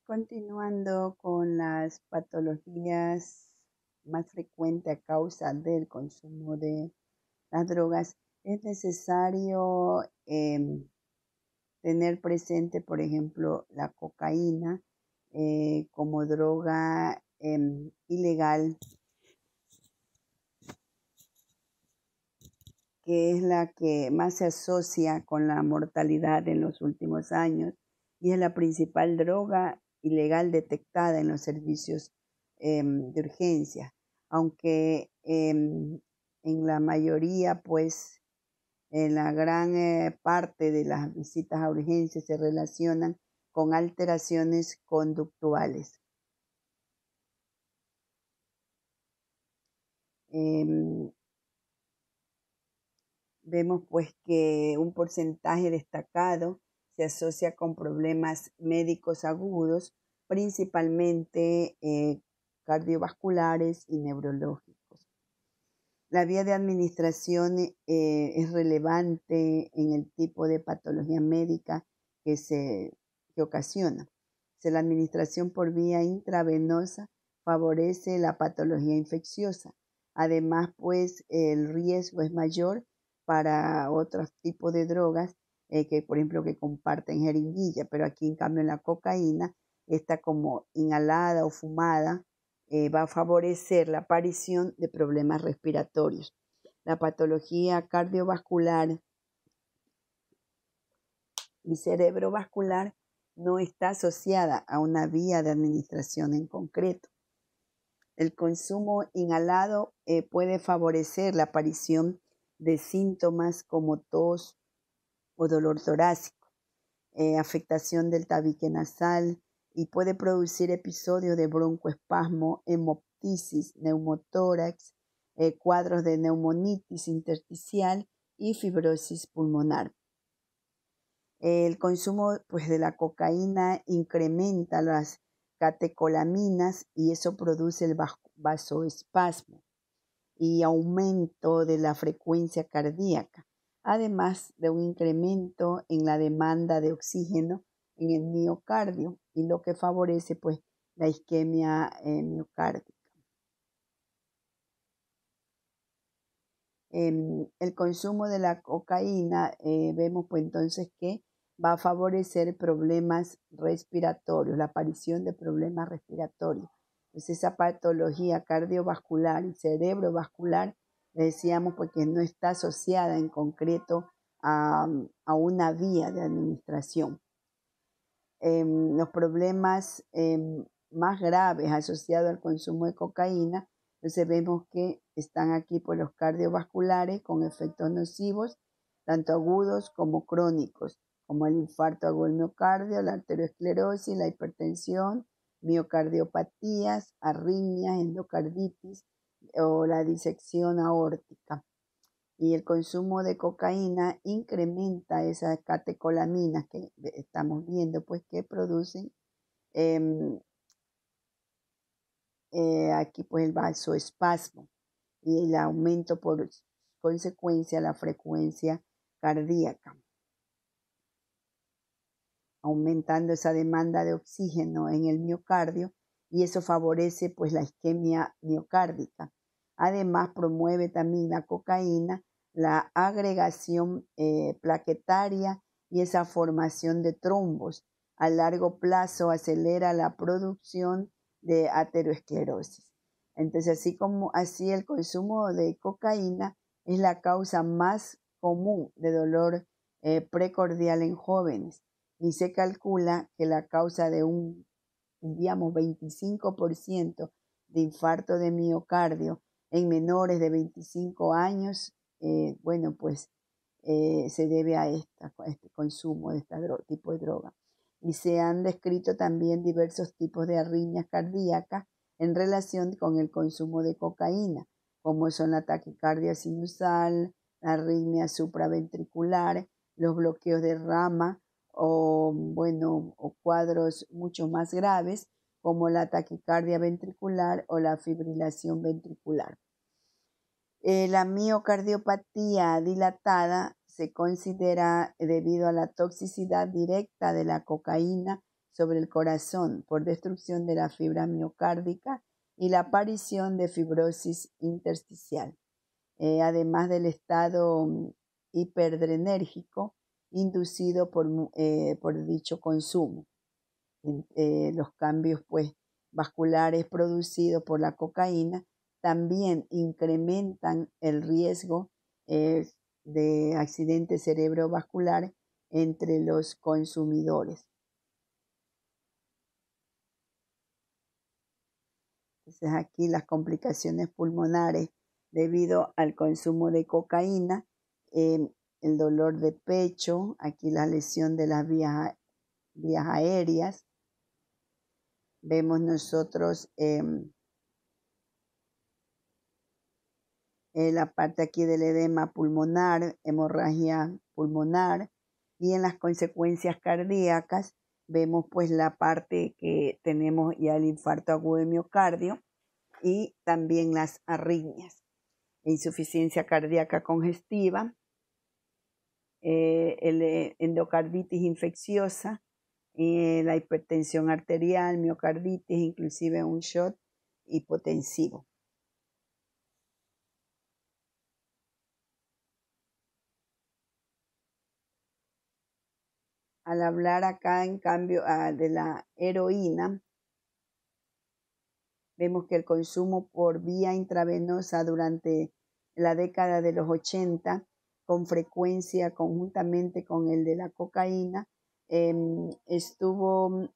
Continuando con las patologías más frecuentes a causa del consumo de las drogas, es necesario tener presente, por ejemplo, la cocaína como droga ilegal, que es la que más se asocia con la mortalidad en los últimos años y es la principal droga ilegal detectada en los servicios de urgencia, aunque en la mayoría, pues en la gran parte de las visitas a urgencias se relacionan con alteraciones conductuales. Em, Vemos pues que un porcentaje destacado se asocia con problemas médicos agudos, principalmente cardiovasculares y neurológicos. La vía de administración es relevante en el tipo de patología médica que ocasiona. La administración por vía intravenosa favorece la patología infecciosa. Además, pues el riesgo es mayor para otros tipos de drogas que, por ejemplo, que comparten jeringuilla, pero aquí en cambio en la cocaína está como inhalada o fumada, va a favorecer la aparición de problemas respiratorios. La patología cardiovascular y cerebrovascular no está asociada a una vía de administración en concreto. El consumo inhalado puede favorecer la aparición de síntomas como tos o dolor torácico, afectación del tabique nasal y puede producir episodios de broncoespasmo, hemoptisis, neumotórax, cuadros de neumonitis intersticial y fibrosis pulmonar. El consumo pues, de la cocaína incrementa las catecolaminas y eso produce el vasoespasmo y aumento de la frecuencia cardíaca, además de un incremento en la demanda de oxígeno en el miocardio y lo que favorece pues la isquemia miocárdica. El consumo de la cocaína vemos pues entonces que va a favorecer problemas respiratorios, la aparición de problemas respiratorios. Entonces esa patología cardiovascular y cerebrovascular, decíamos pues que no está asociada en concreto a una vía de administración. Los problemas más graves asociados al consumo de cocaína, entonces vemos que están aquí por los cardiovasculares con efectos nocivos, tanto agudos como crónicos, como el infarto agudo del miocardio, la arteriosclerosis, la hipertensión, miocardiopatías, arritmias, endocarditis o la disección aórtica. Y el consumo de cocaína incrementa esas catecolaminas que estamos viendo, pues que producen aquí pues el vasoespasmo y el aumento por consecuencia de la frecuencia cardíaca, aumentando esa demanda de oxígeno en el miocardio y eso favorece pues la isquemia miocárdica. Además promueve también la cocaína la agregación plaquetaria y esa formación de trombos. A largo plazo acelera la producción de aterosclerosis. Entonces, así el consumo de cocaína es la causa más común de dolor precordial en jóvenes y se calcula que la causa de un, digamos, 25% de infarto de miocardio en menores de 25 años, bueno, pues se debe a este consumo de este tipo de droga. Y se han descrito también diversos tipos de arritmias cardíacas en relación con el consumo de cocaína, como son la taquicardia sinusal, la arritmia supraventricular, los bloqueos de rama o cuadros mucho más graves como la taquicardia ventricular o la fibrilación ventricular. La miocardiopatía dilatada se considera debido a la toxicidad directa de la cocaína sobre el corazón por destrucción de la fibra miocárdica y la aparición de fibrosis intersticial, además del estado hiperdrenérgico inducido por dicho consumo. Los cambios pues, vasculares producidos por la cocaína también incrementan el riesgo de accidente cerebrovascular entre los consumidores. Entonces aquí las complicaciones pulmonares debido al consumo de cocaína, el dolor de pecho, aquí la lesión de las vías aéreas. Vemos nosotros la parte aquí del edema pulmonar, hemorragia pulmonar, y en las consecuencias cardíacas vemos pues la parte que tenemos ya el infarto agudo de miocardio y también las arritmias, insuficiencia cardíaca congestiva, endocarditis infecciosa, la hipertensión arterial, miocarditis, inclusive un shock hipotensivo. Al hablar acá, en cambio, de la heroína, vemos que el consumo por vía intravenosa durante la década de los 80, con frecuencia conjuntamente con el de la cocaína, estuvo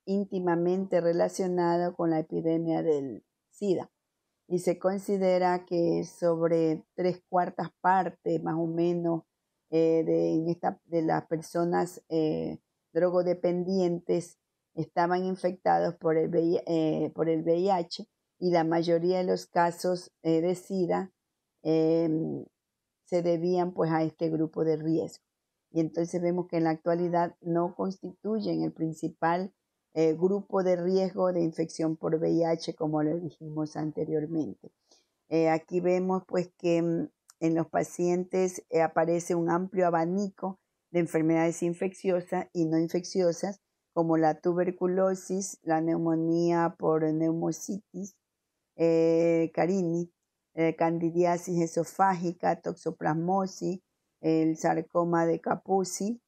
íntimamente relacionado con la epidemia del SIDA. Y se considera que sobre 3/4 partes más o menos de las personas drogodependientes estaban infectados por el VIH y la mayoría de los casos de SIDA se debían pues a este grupo de riesgo. Y entonces vemos que en la actualidad no constituyen el principal grupo de riesgo de infección por VIH, como lo dijimos anteriormente. Aquí vemos pues que en los pacientes aparece un amplio abanico de enfermedades infecciosas y no infecciosas, como la tuberculosis, la neumonía por neumocitis carini, candidiasis esofágica, toxoplasmosis, el sarcoma de Kaposi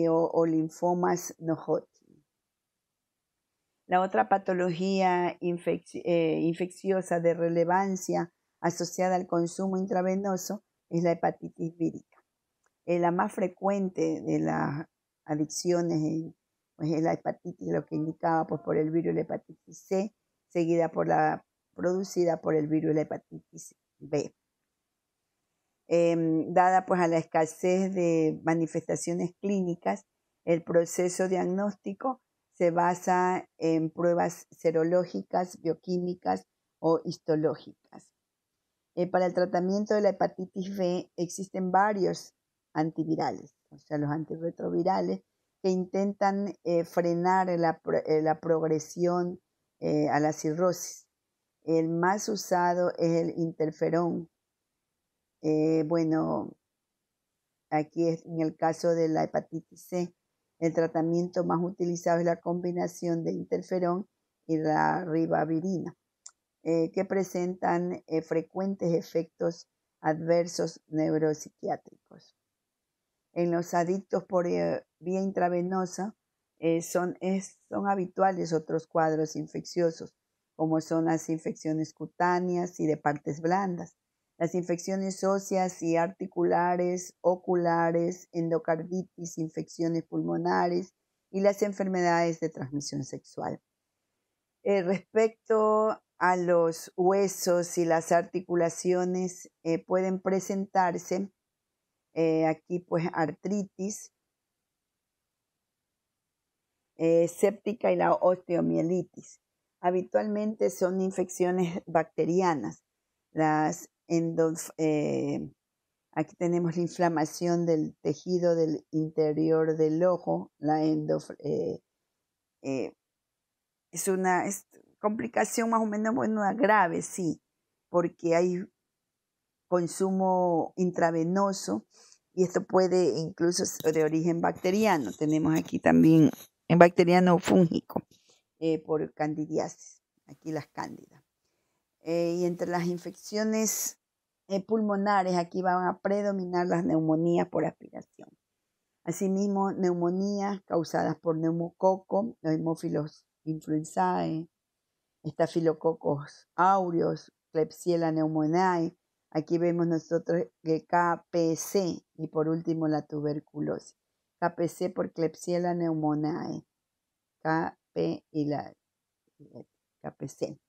o linfomas no Hodgkin. La otra patología infecciosa de relevancia asociada al consumo intravenoso es la hepatitis vírica. La más frecuente de las adicciones pues es la hepatitis, lo que indicaba pues, por el virus de la hepatitis C, seguida por la producida por el virus de la hepatitis B. Dada pues a la escasez de manifestaciones clínicas, el proceso diagnóstico se basa en pruebas serológicas, bioquímicas o histológicas. Para el tratamiento de la hepatitis B existen varios antivirales, o sea, los antirretrovirales, que intentan frenar la progresión a la cirrosis. El más usado es el interferón. Aquí en el caso de la hepatitis C, el tratamiento más utilizado es la combinación de interferón y la ribavirina, que presentan frecuentes efectos adversos neuropsiquiátricos. En los adictos por vía intravenosa son habituales otros cuadros infecciosos, como son las infecciones cutáneas y de partes blandas, las infecciones óseas y articulares, oculares, endocarditis, infecciones pulmonares y las enfermedades de transmisión sexual. Respecto a los huesos y las articulaciones, pueden presentarse aquí pues artritis séptica y la osteomielitis. Habitualmente son infecciones bacterianas. Aquí tenemos la inflamación del tejido del interior del ojo, es una complicación más o menos grave, sí, porque hay consumo intravenoso y esto puede incluso ser de origen bacteriano. Tenemos aquí también en bacteriano fúngico, por candidiasis, aquí las cándidas. Y entre las infecciones pulmonares, aquí van a predominar las neumonías por aspiración. Asimismo, neumonías causadas por neumococo, los hemófilos influenzae, estafilococos aureus, Klebsiella pneumoniae. Aquí vemos nosotros el KPC y por último la tuberculosis. KPC por Klebsiella pneumoniae. KP y la KPC.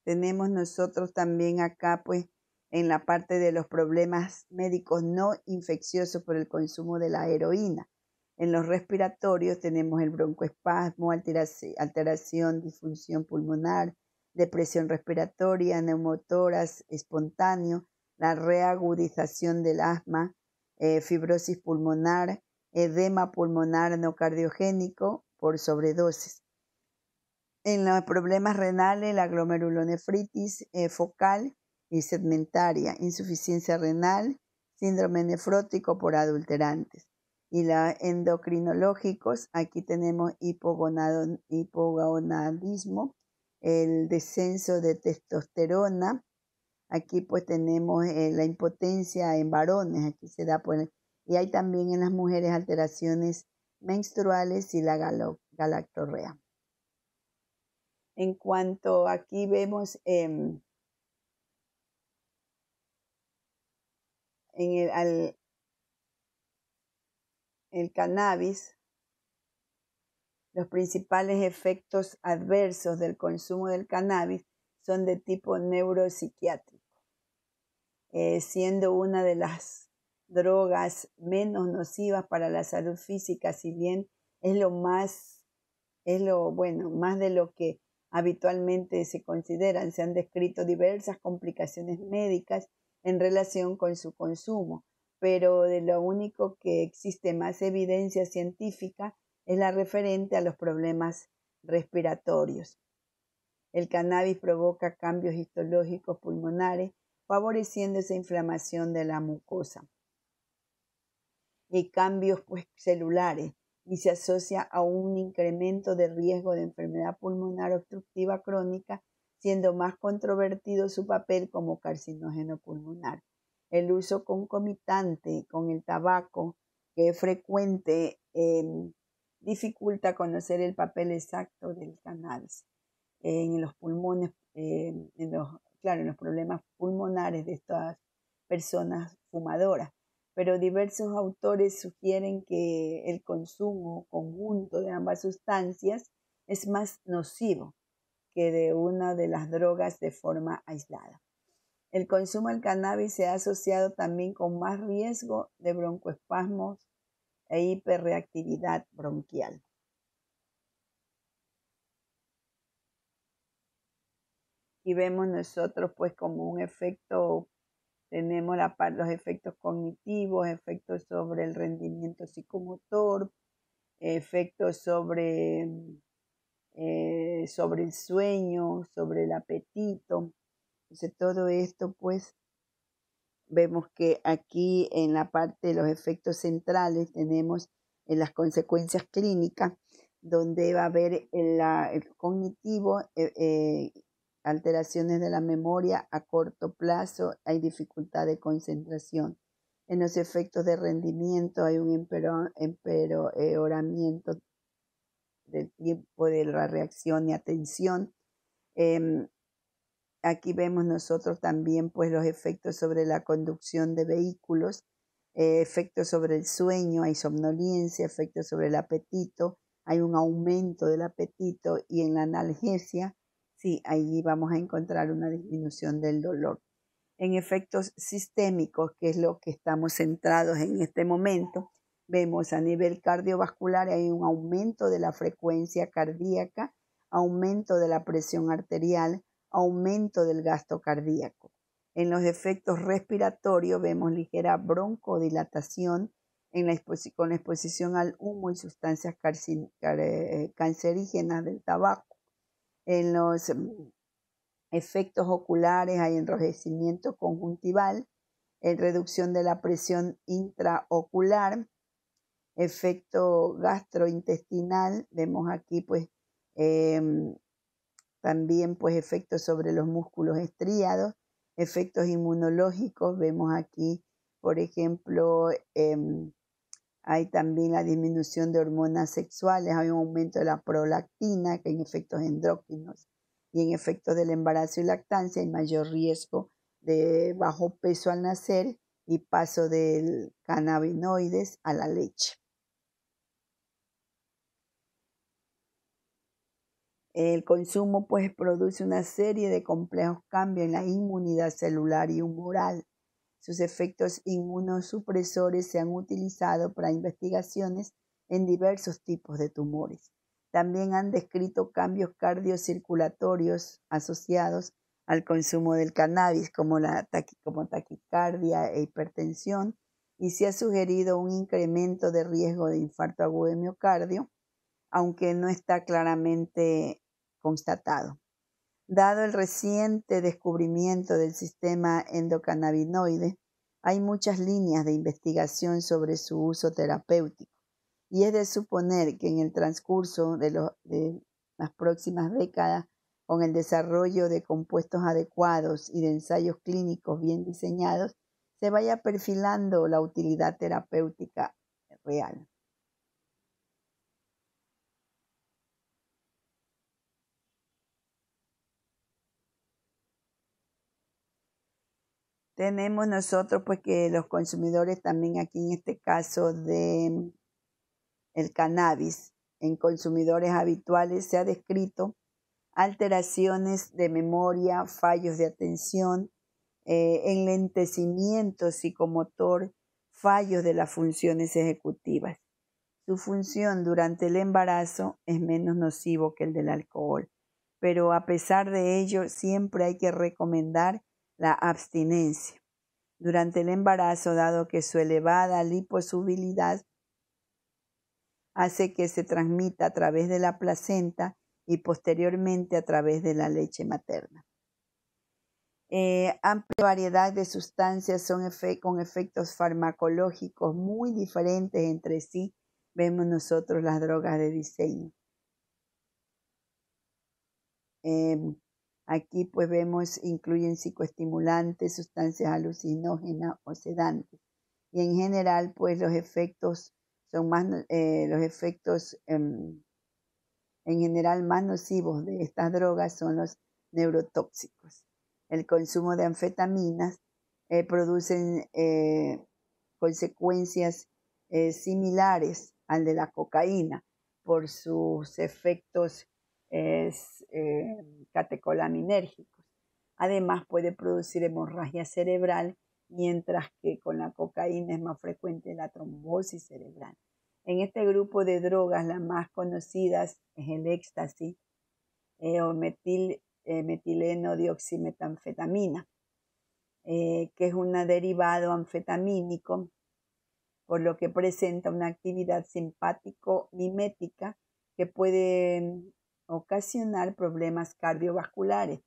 Tenemos nosotros también acá, pues, en la parte de los problemas médicos no infecciosos por el consumo de la heroína. En los respiratorios tenemos el broncoespasmo, alteración, disfunción pulmonar, depresión respiratoria, neumotórax espontáneo, la reagudización del asma, fibrosis pulmonar, edema pulmonar no cardiogénico por sobredosis. En los problemas renales, la glomerulonefritis focal y segmentaria, insuficiencia renal, síndrome nefrótico por adulterantes. Y los endocrinológicos, aquí tenemos hipogonadismo, el descenso de testosterona. Aquí pues tenemos la impotencia en varones, aquí se da pues, y hay también en las mujeres alteraciones menstruales y la galactorrea. En cuanto aquí vemos en el cannabis, los principales efectos adversos del consumo del cannabis son de tipo neuropsiquiátrico, siendo una de las drogas menos nocivas para la salud física, si bien más de lo que habitualmente se consideran. Se han descrito diversas complicaciones médicas en relación con su consumo, pero de lo único que existe más evidencia científica es la referente a los problemas respiratorios. El cannabis provoca cambios histológicos pulmonares, favoreciendo esa inflamación de la mucosa y cambios celulares, y se asocia a un incremento de riesgo de enfermedad pulmonar obstructiva crónica, siendo más controvertido su papel como carcinógeno pulmonar. El uso concomitante con el tabaco, que es frecuente, dificulta conocer el papel exacto del cannabis en los pulmones, en los problemas pulmonares de estas personas fumadoras. Pero diversos autores sugieren que el consumo conjunto de ambas sustancias es más nocivo que de una de las drogas de forma aislada. El consumo del cannabis se ha asociado también con más riesgo de broncoespasmos e hiperreactividad bronquial. Y vemos nosotros pues como un efecto, tenemos los efectos cognitivos, efectos sobre el rendimiento psicomotor, efectos sobre el sueño, sobre el apetito. Entonces todo esto pues vemos que aquí en la parte de los efectos centrales tenemos las consecuencias clínicas, donde va a haber el cognitivo, alteraciones de la memoria a corto plazo, hay dificultad de concentración. En los efectos de rendimiento hay un empeoramiento del tiempo de la reacción y atención. Aquí vemos nosotros también pues los efectos sobre la conducción de vehículos, efectos sobre el sueño, hay somnolencia, efectos sobre el apetito, hay un aumento del apetito, y en la analgesia, sí, allí vamos a encontrar una disminución del dolor. En efectos sistémicos, que es lo que estamos centrados en este momento, vemos a nivel cardiovascular hay un aumento de la frecuencia cardíaca, aumento de la presión arterial, aumento del gasto cardíaco. En los efectos respiratorios vemos ligera broncodilatación con la exposición al humo y sustancias cancerígenas del tabaco. En los efectos oculares hay enrojecimiento conjuntival, reducción de la presión intraocular, efecto gastrointestinal, vemos aquí pues también pues efectos sobre los músculos estriados, efectos inmunológicos, vemos aquí por ejemplo hay también la disminución de hormonas sexuales, hay un aumento de la prolactina que en efectos endócrinos y en efectos del embarazo y lactancia hay mayor riesgo de bajo peso al nacer y paso del cannabinoides a la leche. El consumo pues produce una serie de complejos cambios en la inmunidad celular y humoral. Sus efectos inmunosupresores se han utilizado para investigaciones en diversos tipos de tumores. También han descrito cambios cardiocirculatorios asociados al consumo del cannabis, como taquicardia e hipertensión, y se ha sugerido un incremento de riesgo de infarto agudo de miocardio, aunque no está claramente constatado. Dado el reciente descubrimiento del sistema endocannabinoide, hay muchas líneas de investigación sobre su uso terapéutico y es de suponer que en el transcurso de las próximas décadas, con el desarrollo de compuestos adecuados y de ensayos clínicos bien diseñados, se vaya perfilando la utilidad terapéutica real. Tenemos nosotros pues que los consumidores también aquí en este caso de el cannabis en consumidores habituales se ha descrito alteraciones de memoria, fallos de atención, enlentecimiento psicomotor, fallos de las funciones ejecutivas. Su función durante el embarazo es menos nocivo que el del alcohol, pero a pesar de ello siempre hay que recomendar la abstinencia durante el embarazo, dado que su elevada liposubilidad hace que se transmita a través de la placenta y posteriormente a través de la leche materna. Amplia variedad de sustancias son con efectos farmacológicos muy diferentes entre sí. Vemos nosotros las drogas de diseño. Aquí pues vemos, incluyen psicoestimulantes, sustancias alucinógenas o sedantes. Y en general pues los efectos son más, en general más nocivos de estas drogas son los neurotóxicos. El consumo de anfetaminas producen consecuencias similares al de la cocaína por sus efectos catecolaminérgicos. Además puede producir hemorragia cerebral, mientras que con la cocaína es más frecuente la trombosis cerebral. En este grupo de drogas, las más conocidas es el éxtasis o metileno dioximetanfetamina, que es un derivado anfetamínico, por lo que presenta una actividad simpático-mimética que puede ocasionar problemas cardiovasculares,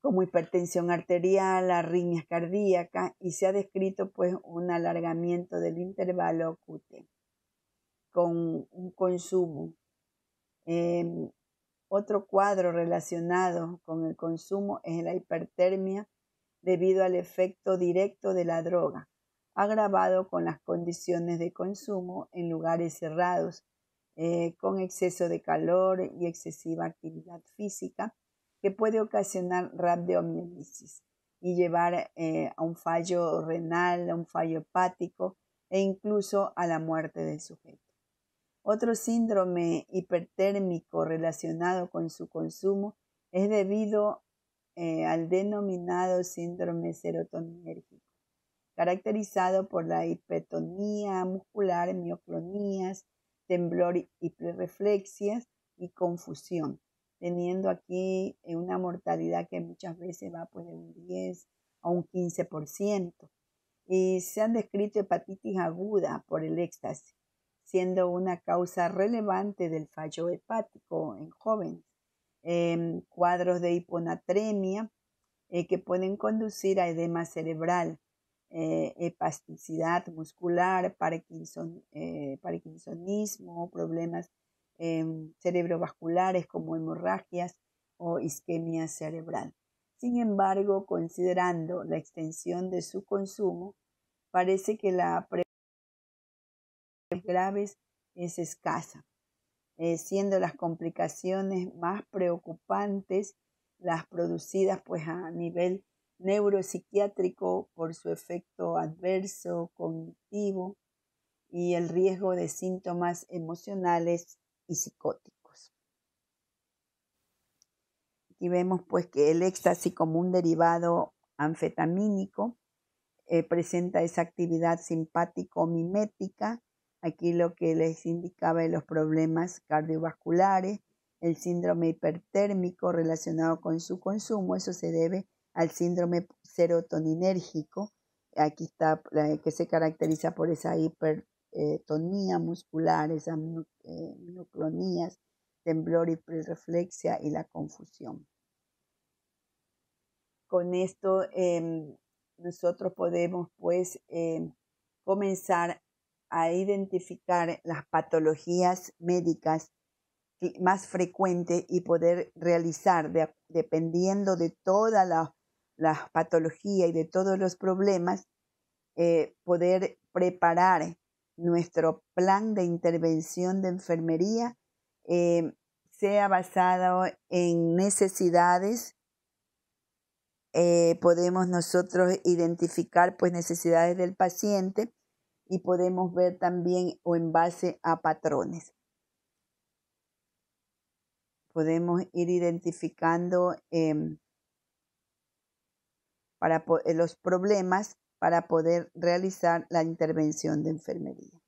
como hipertensión arterial, arritmias cardíacas, y se ha descrito pues un alargamiento del intervalo QT con un consumo. Otro cuadro relacionado con el consumo es la hipertermia debido al efecto directo de la droga, agravado con las condiciones de consumo en lugares cerrados, con exceso de calor y excesiva actividad física, que puede ocasionar rhabdomiólisis y llevar a un fallo renal, a un fallo hepático e incluso a la muerte del sujeto. Otro síndrome hipertérmico relacionado con su consumo es debido al denominado síndrome serotoninérgico, caracterizado por la hipertonía muscular, mioclonías, temblor, hiperreflexias y confusión, teniendo aquí una mortalidad que muchas veces va pues, de un 10 a un 15%. Y se han descrito hepatitis aguda por el éxtasis, siendo una causa relevante del fallo hepático en jóvenes. Cuadros de hiponatremia que pueden conducir a edema cerebral, espasticidad muscular, parkinsonismo, problemas cerebrovasculares como hemorragias o isquemia cerebral. Sin embargo, considerando la extensión de su consumo, parece que la prevalencia graves es escasa, siendo las complicaciones más preocupantes las producidas pues a nivel neuropsiquiátrico por su efecto adverso cognitivo y el riesgo de síntomas emocionales y psicóticos. Aquí vemos pues que el éxtasis como un derivado anfetamínico presenta esa actividad simpático-mimética. Aquí lo que les indicaba de los problemas cardiovasculares, el síndrome hipertérmico relacionado con su consumo, eso se debe al síndrome serotoninérgico. Aquí está, que se caracteriza por esa hipertonía muscular, esas mioclonías, temblor, hiperreflexia y la confusión. Con esto nosotros podemos pues comenzar a identificar las patologías médicas más frecuentes y poder realizar, dependiendo de toda la patología y de todos los problemas, poder preparar nuestro plan de intervención de enfermería, sea basado en necesidades. Podemos nosotros identificar pues necesidades del paciente y podemos ver también o en base a patrones. Podemos ir identificando los problemas para poder realizar la intervención de enfermería.